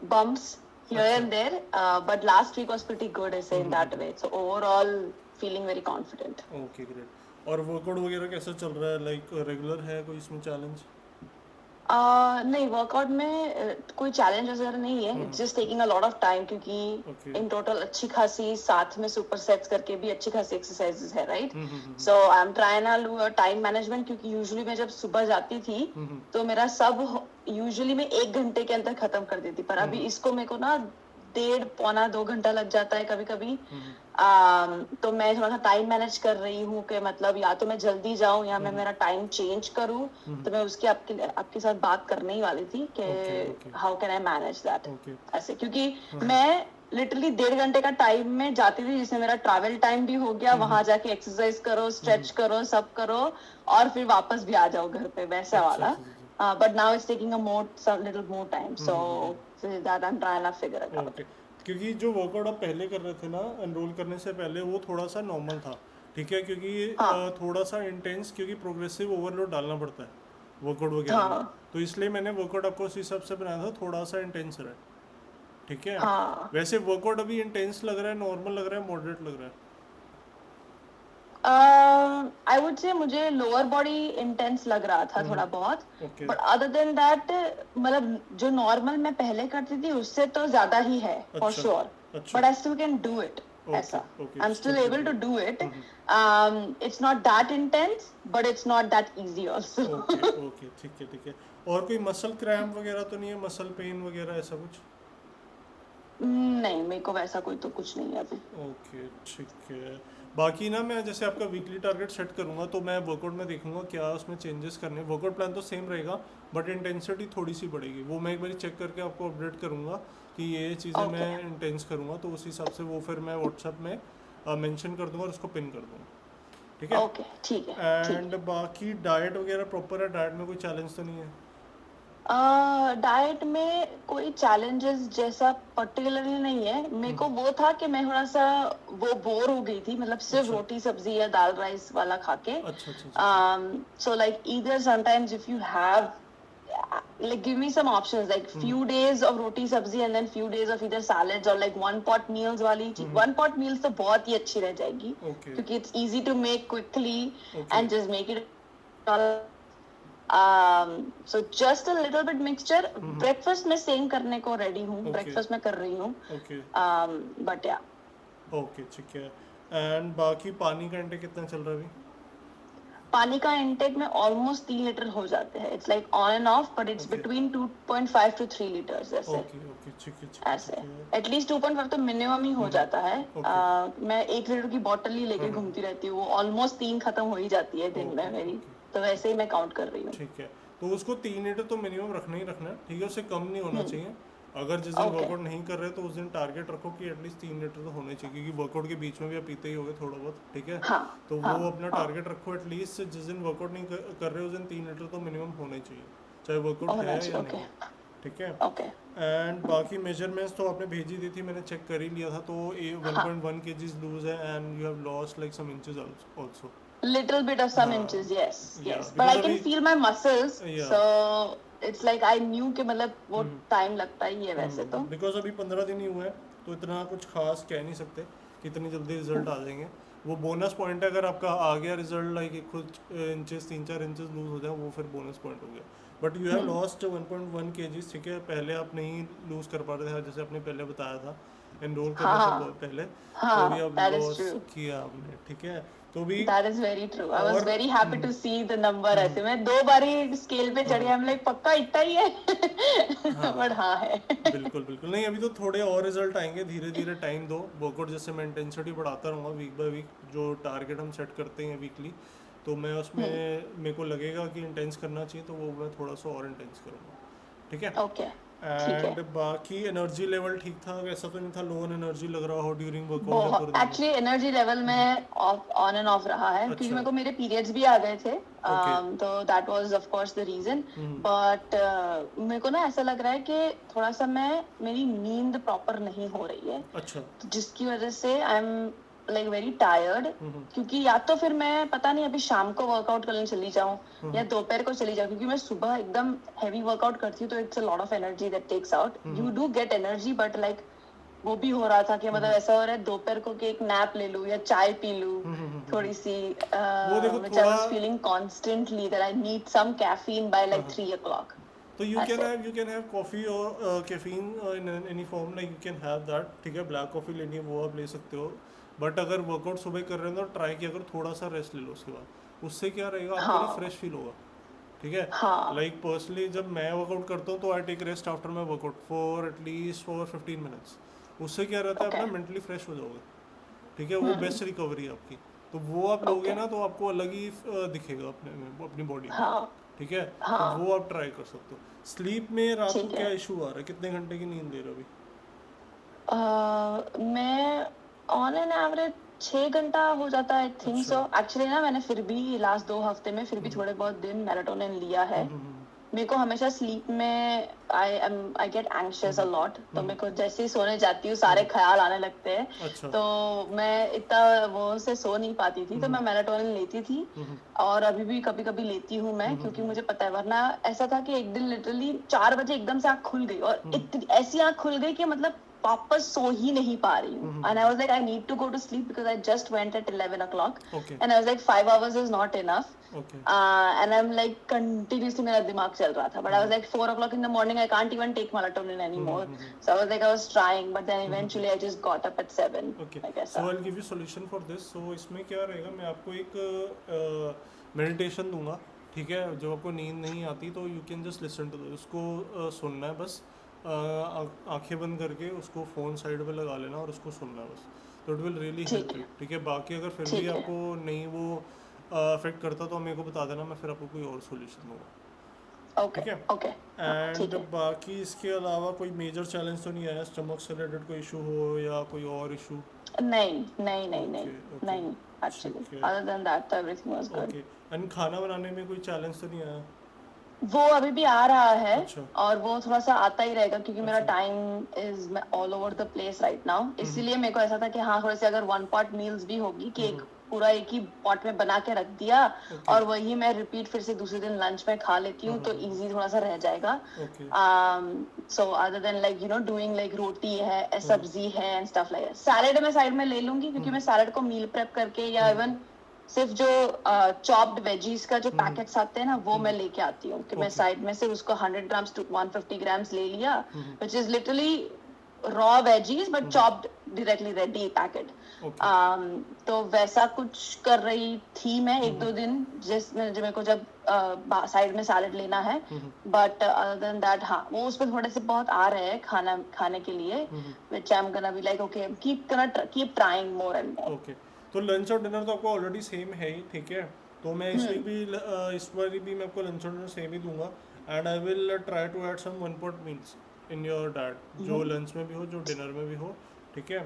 bumps here अच्छा। and there, but last week was pretty good, I say, in that way. So overall, feeling very confident. Okay great. और workout वगैरह कैसा चल रहा है, like regular है कोई इसमें चैलेंज? नहीं, वर्कआउट में कोई चैलेंज वगैरह नहीं है. It's just taking a lot of time, क्योंकि ओके। इन टोटल अच्छी खासी साथ में सुपर सेट्स करके भी अच्छी खासी एक्सरसाइजेस है, right? So I am trying to do time management, क्योंकि यूजुअली मैं जब सुबह जाती थी तो मेरा सब यूजुअली मैं 1 घंटे के अंदर खत्म कर देती, पर अभी इसको मेरे को ना 1.5 पौना 2 घंटा लग जाता है कभी कभी. तो मैं थोड़ा सा टाइम मैनेज कर रही हूँ कि मतलब या तो मैं जल्दी जाऊं या मैं मेरा टाइम चेंज करूं. तो मैं उसकी आपके साथ बात करने ही वाली थी कि okay okay how can I manage that okay. ऐसे, क्योंकि मैं लिटरली 1.5 घंटे का टाइम में जाती थी, जिसमें मेरा ट्रैवल टाइम भी हो गया, वहां जाके एक्सरसाइज करो, स्ट्रेच करो, सब करो, और फिर वापस भी आ जाओ घर पे, वैसा अच्छा वाला. अच्छा अच्छा। But now it's taking a little more time, so that I am trying to figure it out. Okay. क्योंकि जो वर्कआउट आप पहले कर रहे थे ना एनरोल करने से पहले, वो थोड़ा सा नॉर्मल था, ठीक है, क्योंकि हाँ थोड़ा सा इंटेंस, क्योंकि प्रोग्रेसिव ओवरलोड डालना पड़ता है वर्कआउट वगैरह में। हाँ तो इसलिए मैंने वर्कआउट आपको उस हिसाब से बनाया था, थोड़ा सा इंटेंस रहा, ठीक है। हाँ. वैसे वर्कआउट अभी इंटेंस लग रहा है, नॉर्मल लग रहा है, मॉडरेट लग रहा है? आई वुड से मुझे लोअर बॉडी इंटेंस लग रहा था थोड़ा बहुत, okay but other than that, मतलब जो नॉर्मल मैं पहले करती थी उससे तो ज्यादा ही है फॉर अच्छा श्योर. अच्छा। But I still can do it. Okay ऐसा, ओके आई एम स्टिल ठीक है एबल टू ठीक डू इट. है। It's not that intense, but it's not that easy also. Okay okay ठीक है ठीक है। और कोई मसल क्रैम्प वगैरह तो नहीं है, मसल पेन वगैरह ऐसा कुछ? नहीं, मेरे को वैसा कोई तो कुछ नहीं है अभी. ओके ठीक है। बाकी ना मैं जैसे आपका वीकली टारगेट सेट करूंगा, तो मैं वर्कआउट में देखूंगा क्या उसमें चेंजेस करने हैं। वर्कआउट प्लान तो सेम रहेगा, बट इंटेंसिटी थोड़ी सी बढ़ेगी, वो मैं एक बार चेक करके आपको अपडेट करूंगा कि ये चीज़ें ओके मैं इंटेंस करूंगा, तो उस हिसाब से वो फिर मैं व्हाट्सएप में मेंशन कर दूंगा और उसको पिन कर दूंगा, ठीक है। ओके, ठीक है ठीक एंड है. बाकी डाइट वगैरह प्रॉपर है, डाइट में कोई चैलेंज तो नहीं है? डाइट में कोई चैलेंजेस जैसा पर्टिकुलरली नहीं है. मेरे को वो था कि मैं थोड़ा सा वो बोर हो गई थी, मतलब सिर्फ अच्छा रोटी सब्जी या दाल राइस वाला खा के. अच्छा अच्छा अच्छा अच्छा। So like either sometimes if you have like give me some options, like few days of roti sabzi and then few days of either salads or like one pot meals वाली चीज. one pot meals तो बहुत ही अच्छी रह जाएगी, okay क्योंकि it's easy to make quickly okay and just make it all. So just a little bit mixture. Breakfast में same करने को रेडी हूँ, ओके ब्रेकफास्ट में कर रही हूँ. ओके बट या ओके ठीक है। एंड बाकी पानी का इंटेक कितना चल रहा है अभी? पानी का इंटेक में ऑलमोस्ट 3 लीटर हो जाते हैं. It's like on end of, but it's okay between 2.5 to 3 litres ऐसे. ओके ओके ठीक है ठीक है ऐसे ठीक है। एटलीस्ट 2.5 तो मिनिमम ही हो जाता है. ओके मैं 1 लीटर की बोतल ही लेके घूमती रहती हूँ, वो ऑलमोस्ट 3 खत्म हो ही जाती है दिन ओके में मेरी. ओके तो वैसे ही मैं काउंट कर रही हूँ. ठीक है। तो उसको 3 लीटर तो मिनिमम रखना ही रखना है, ठीक है, उससे कम नहीं होना चाहिए। अगर जिस दिन ओके. वर्कआउट नहीं कर रहे तो उस दिन टारगेट रखो कि एटलीस्ट 3 लीटर तो होने चाहिए, क्योंकि वर्कआउट के बीच में भी आप पीते ही होगे थोड़ा बहुत, ठीक है। हाँ तो हाँ वो अपना हाँ, टारगेट रखो, एटलीस्ट जिस दिन वर्कआउट नहीं कर रहे उस दिन 3 लीटर तो मिनिमम होने चाहिए, चाहे वर्कआउट होना है चाहिए. या ओके नहीं, ठीक है। ओके. एंड बाकी मेजरमेंट्स तो आपने भेजी दी थी, मैंने चेक कर ही लिया था, तो ये हाँ, 1.1 kg लूज है and you have lost like some inches also. little bit of some हाँ inches, yes, या yes, but because I can अभी feel my muscles, या so it's like I knew कि मतलब वो टाइम लगता ही है वैसे तो. बिकॉज अभी 15 दिन ही हुए हैं, तो इतना कुछ खास कह नहीं सकते कि इतनी जल्दी रिजल्ट आ जाएंगे। वो बोनस पॉइंट है, अगर आपका आ गया रिजल्ट लाइक कुछ इंचेस 3-4 इंचेस लूज हो जाए, वो फिर बोनस पॉइंट हो गया। But you have lost 1.1 kg, ठीक है। पहले आप नहीं लूज कर पा रहे थे, जैसे आपने पहले बताया था एनरोल हाँ करने से हाँ पहले, तो अभी हाँ, आप that is लॉस true. किया आपने, ठीक है। तो भी That is very true. I was और very happy to see the number. ऐसे मैं 2 बारी स्केल पे चढ़ी, I'm like पक्का इतना ही है. बट हाँ हाँ है. बिल्कुल बिल्कुल नहीं, अभी तो थोड़े और रिजल्ट आएंगे, धीरे धीरे टाइम दो। वर्कआउट जैसे मैं इंटेंसिटी बढ़ाता रहूँगा वीक बाय वीक, जो टारगेट हम सेट करते हैं वीकली, तो मैं उसमें मेरे को लगेगा कि इंटेंस करना चाहिए, तो वो मैं थोड़ा सा और इंटेंस करूँगा, ठीक है। ओके, ठीक है. एंड बाकी एनर्जी लेवल ठीक था, ऐसा तो नहीं था लो ऑन एनर्जी लग रहा हो ड्यूरिंग वर्कआउट या बहुत पूरे दिन में? एक्चुअली एनर्जी लेवल में ऑन एंड ऑफ रहा है, क्योंकि अच्छा मेरे को मेरे पीरियड्स भी आ गए थे. ओके तो that was of course the reason. But मेरे को ना ऐसा लग रहा है कि थोड़ा सा मेरी नींद प्रॉपर नहीं हो रही है, अच्छा तो जिसकी वजह से I am like very tired, क्योंकि या तो फिर मैं पता नहीं अभी शाम को वर्कआउट करने चली जाऊं या दोपहर को चली जाऊं, क्योंकि मैं सुबह एकदम हैवी वर्कआउट करती हूँ तो it's a lot of energy that takes out. You do get energy but like वो भी हो रहा था कि मतलब ऐसा हो रहा है दोपहर को कि एक नैप ले लूं या चाय पी लूं थोड़ी सी, which I was feeling constantly that I need some caffeine by like 3 o'clock. तो you can have coffee or caffeine in any form, like you can have that, ठीक है. ब्लैक कॉफ़ी लेनी है वो आप ले सकते हो, बट अगर वर्कआउट सुबह कर रहे हो तो ट्राई किया अगर थोड़ा सा रेस्ट ले लो उसके बाद, उससे क्या रहेगा आपको ना फ्रेश फील होगा, ठीक है. लाइक पर्सनली जब मैं वर्कआउट करता हूँ तो I take rest after my workout for at least 15 minutes. उससे क्या रहता है अपना मेंटली फ्रेश हो जाओगे, ठीक है. वो बेस्ट रिकवरी है आपकी. तो वो आप लोगे ना तो आपको अलग ही दिखेगा अपनी बॉडी में, ठीक है. तो वो आप ट्राई कर सकते हो. स्लीप में रात को क्या इशू आ रहा है, कितने घंटे की नींद ले रहे हो अभी? मैं ऑन एन एवरेज 6 घंटा हो जाता है, आई थिंक सो. एक्चुअली ना मैंने फिर भी लास्ट 2 हफ्ते में फिर भी थोड़े बहुत दिन मेलाटोनिन लिया है. मेरे को हमेशा स्लीप में I get anxious a lot, तो मेरे को जैसे ही सोने जाती हूँ सारे ख्याल आने लगते हैं. तो मैं इतना वो से सो नहीं पाती थी, तो मैं मेलाटोनिन लेती थी और अभी भी कभी कभी लेती हूँ मैं, क्योंकि मुझे पता है. वरना ऐसा था कि एक दिन लिटरली 4 बजे एकदम से आँख खुल गई और ऐसी आँख खुल गई कि मतलब वापस सो ही नहीं पा रही हूँ. And I was like I need to go to sleep because I just went at 11 o'clock and I was like 5 hours is not enough. And I'm like continuously मेरा दिमाग चल रहा था, but I was like 4 o'clock in the morning, I can't even take melatonin anymore. So I was like I was trying, but then eventually I just got up at 7. Okay. So I'll give you solution for this. So इसमें क्या रहेगा, मैं आपको एक meditation दूंगा, ठीक है. जब आपको नींद नहीं आती तो you can just listen to उसको सुनना है बस. आंखें बंद करके उसको फ़ोन साइड पे लगा लेना और उसको सुनना है बस. तो it will really help you, ठीक है. बाकी अगर फिर भी आपको नहीं वो अफेक्ट करता तो मेरे को बता देना, मैं फिर आपको कोई और सॉल्यूशन दूंगा, ठीक है. एंड बाकी इसके अलावा कोई मेजर चैलेंज तो नहीं आया, स्टमक से रिलेटेड कोई इशू हो या कोई और इशू? नहीं actually other than that everything was good. And खाना बनाने में कोई चैलेंज तो नहीं आया? वो अभी भी आ रहा है. और वो थोड़ा सा आता ही रहेगा क्योंकि मेरा time is all over the place right now. इसीलिए मेरे को ऐसा था कि हाँ थोड़े से अगर 1 pot मील्स भी होगी कि एक पूरा एक ही पॉट में बना के रख दिया और वही मैं रिपीट फिर से दूसरे दिन लंच में खा लेती हूँ तो इजी थोड़ा सा रह जाएगा. So other than like you know doing like roti है, सब्जी है and stuff like that. Salad मैं साइड में ले लूंगी क्योंकि मैं सैलेड को मील प्रेप करके या इवन सिर्फ जो चॉप्ड वेजीज का जो पैकेट्स आते हैं ना वो मैं लेके आती हूँ कि मैं साइड में से उसको 100 grams to 150 grams ले लिया, which is literally raw veggies but chopped directly ready packet. तो वैसा कुछ कर रही थी मैं 1-2 दिन जिसमें मेरे को जब साइड में सैलेड लेना है. बट अदर देन दैट हाँ वो उस पर थोड़े से बहुत आ रहे हैं खाने के लिए, which I'm gonna be like okay keep trying more and more. Okay. तो लंच और डिनर तो आपको ऑलरेडी सेम है ही, ठीक है. तो मैं इस बार भी मैं आपको लंच और डिनर सेम ही दूंगा. And I will try to add some 1 pot meals in your diet, जो लंच में भी हो जो डिनर में भी हो, ठीक है.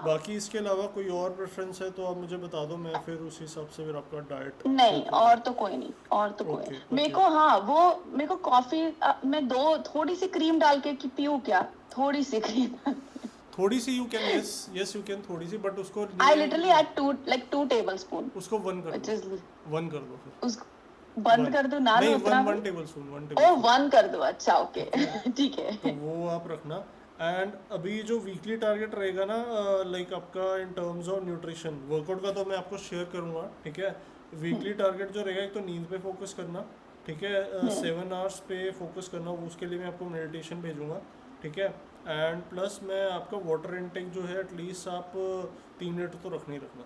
बाकी इसके अलावा कोई और प्रेफरेंस है तो आप मुझे बता दो, मैं फिर उस हिसाब से फिर आपका डाइट. नहीं और तो कोई नहीं. मेरे को हाँ वो मेरे को कॉफी मैं थोड़ी सी क्रीम डाल के पीऊँ क्या, थोड़ी सी क्रीम थोड़ी सी. You can yes you can थोड़ी सी, बट उसको आई लिटरली ऐड 2 tablespoon. उसको 1 कर दो फिर उसको बंद कर दो ना. नहीं 1 tablespoon. ओ 1 कर दो. अच्छा ओके ठीक है. तो वो आप रखना. एंड अभी जो वीकली टारगेट रहेगा ना लाइक आपका इन टर्म्स ऑफ न्यूट्रिशन, वर्कआउट का तो मैं आपको शेयर करूँगा, ठीक है. वीकली टारगेट जो रहेगा एक तो नींद पे फोकस करना, ठीक है. 7 hours पे फोकस करना, उसके लिए मैं आपको मेडिटेशन भेजूँगा, ठीक है. एंड प्लस मैं आपका वाटर इनटेक जो है एटलीस्ट आप 3 लीटर तो रखना ही रखना,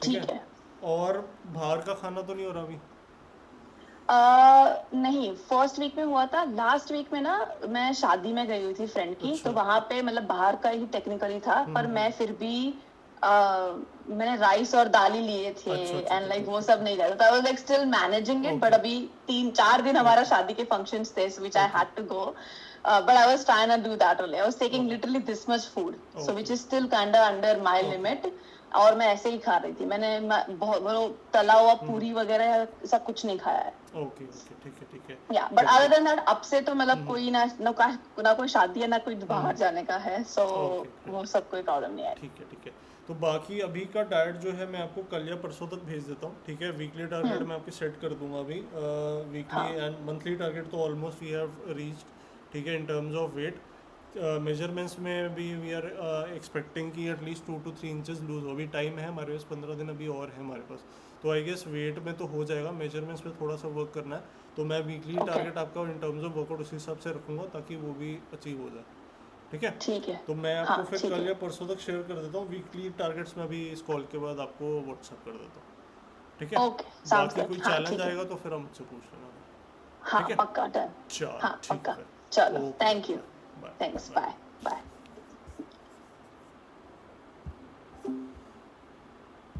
ठीक है. और बाहर का खाना तो नहीं हो रहा अभी? नहीं फर्स्ट वीक में हुआ था. लास्ट वीक में ना मैं शादी में गई हुई थी फ्रेंड की. तो वहां पे मतलब बाहर का ही टेक्निकली था पर मैं फिर भी मैंने राइस और दाल ही लिए थे एंड लाइक वो सब नहीं रहता था. I was like still managing it. But अभी 3-4 दिन हमारा शादी के फंक्शंस थे which I had to go. But I was trying to do that only. I was taking literally this much food, so which is still kind of under my limit. और मैं ऐसे ही खा रही थी। बहुत वो तला हुआ पूरी वगैरह ऐसा कुछ नहीं खाया है। ओके ओके, ठीक है या बट अदर देन दैट अब से तो मतलब कोई ना कोई शादी है ना कोई बाहर जाने का है, सो ओके, वो सब कोई प्रॉब्लम नहीं है। ठीक है। तो बाकी अभी का डाइट जो है मैं आपको कल या परसों तक भेज देता हूँ, ठीक है। वीकली टारगेट मैं आपके सेट कर दूंगा अभी। वीकली एंड मंथली टारगेट तो ऑलमोस्ट वी हैव रीच्ड, ठीक है। In terms of weight measurements में भी वी आर एक्सपेक्टिंग कि एटलीस्ट 2 to 3 इंचेस लूज हो। अभी टाइम है हमारे पास, 15 दिन अभी और है हमारे पास, तो आई गेस वेट में तो हो जाएगा। मेजरमेंट्स पे थोड़ा सा वर्क करना है, तो मैं वीकली टारगेट आपका इन टर्म्स ऑफ वर्कआउट उस हिसाब से रखूंगा ताकि वो भी अचीव हो जाए, ठीक है। तो मैं आपको फिर कल या परसों तक शेयर कर देता हूँ वीकली टारगेट्स में, भी इस कॉल के बाद आपको व्हाट्सएप कर देता हूँ, ठीक है। बाकी कोई चैलेंज आएगा तो फिर हम मुझसे पूछ लेना, ठीक है। पक्का डन। चलो ठीक है, चलो, thank you, bye. Thanks, bye bye.